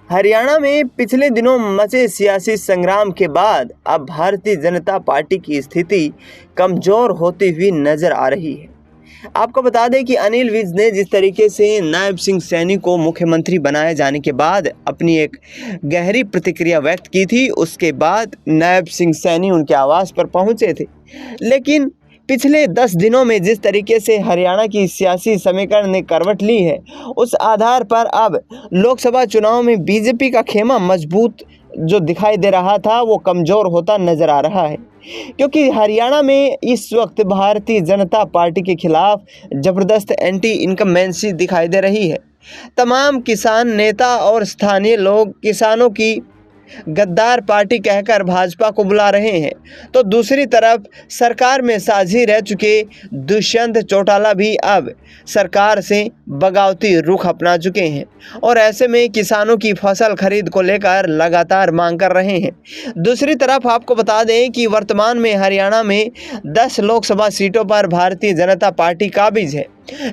हरियाणा में पिछले दिनों मचे सियासी संग्राम के बाद अब भारतीय जनता पार्टी की स्थिति कमजोर होती हुई नजर आ रही है। आपको बता दें कि अनिल विज ने जिस तरीके से नायब सिंह सैनी को मुख्यमंत्री बनाए जाने के बाद अपनी एक गहरी प्रतिक्रिया व्यक्त की थी, उसके बाद नायब सिंह सैनी उनके आवास पर पहुंचे थे। लेकिन पिछले 10 दिनों में जिस तरीके से हरियाणा की सियासी समीकरण ने करवट ली है, उस आधार पर अब लोकसभा चुनाव में बीजेपी का खेमा मजबूत जो दिखाई दे रहा था वो कमज़ोर होता नज़र आ रहा है, क्योंकि हरियाणा में इस वक्त भारतीय जनता पार्टी के खिलाफ ज़बरदस्त एंटी इनकम्बेंसी दिखाई दे रही है। तमाम किसान नेता और स्थानीय लोग किसानों की गद्दार पार्टी कहकर भाजपा को बुला रहे हैं, तो दूसरी तरफ सरकार में साझी रह चुके दुष्यंत चौटाला भी अब सरकार से बगावती रुख अपना चुके हैं और ऐसे में किसानों की फसल खरीद को लेकर लगातार मांग कर रहे हैं। दूसरी तरफ आपको बता दें कि वर्तमान में हरियाणा में 10 लोकसभा सीटों पर भारतीय जनता पार्टी काबिज है,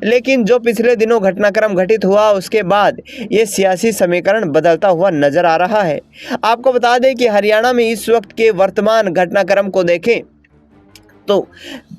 लेकिन जो पिछले दिनों घटनाक्रम घटित हुआ उसके बाद ये सियासी समीकरण बदलता हुआ नजर आ रहा है। आपको बता दें कि हरियाणा में इस वक्त के वर्तमान घटनाक्रम को देखें तो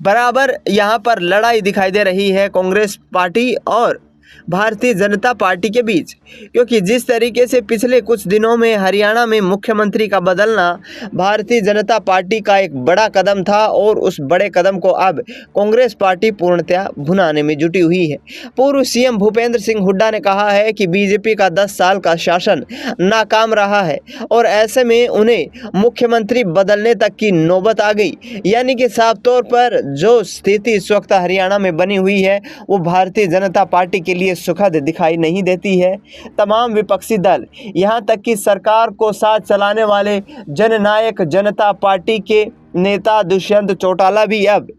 बराबर यहाँ पर लड़ाई दिखाई दे रही है कांग्रेस पार्टी और भारतीय जनता पार्टी के बीच, क्योंकि जिस तरीके से पिछले कुछ दिनों में हरियाणा में मुख्यमंत्री का बदलना भारतीय जनता पार्टी का एक बड़ा कदम था और उस बड़े कदम को अब कांग्रेस पार्टी पूर्णतया भुनाने में जुटी हुई है। पूर्व सीएम भूपेंद्र सिंह हुड्डा ने कहा है कि बीजेपी का 10 साल का शासन नाकाम रहा है और ऐसे में उन्हें मुख्यमंत्री बदलने तक की नौबत आ गई, यानी कि साफ तौर पर जो स्थिति इस वक्त हरियाणा में बनी हुई है वो भारतीय जनता पार्टी के लिए सुखद दिखाई नहीं देती है। तमाम विपक्षी दल यहां तक कि सरकार को साथ चलाने वाले जननायक जनता पार्टी के नेता दुष्यंत चौटाला भी अब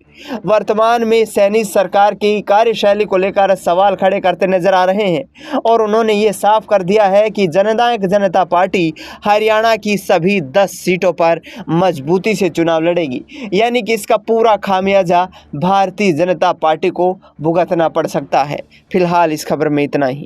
वर्तमान में सैनी सरकार की कार्यशैली को लेकर सवाल खड़े करते नजर आ रहे हैं और उन्होंने ये साफ कर दिया है कि जननायक जनता पार्टी हरियाणा की सभी 10 सीटों पर मजबूती से चुनाव लड़ेगी, यानी कि इसका पूरा खामियाजा भारतीय जनता पार्टी को भुगतना पड़ सकता है। फिलहाल इस खबर में इतना ही।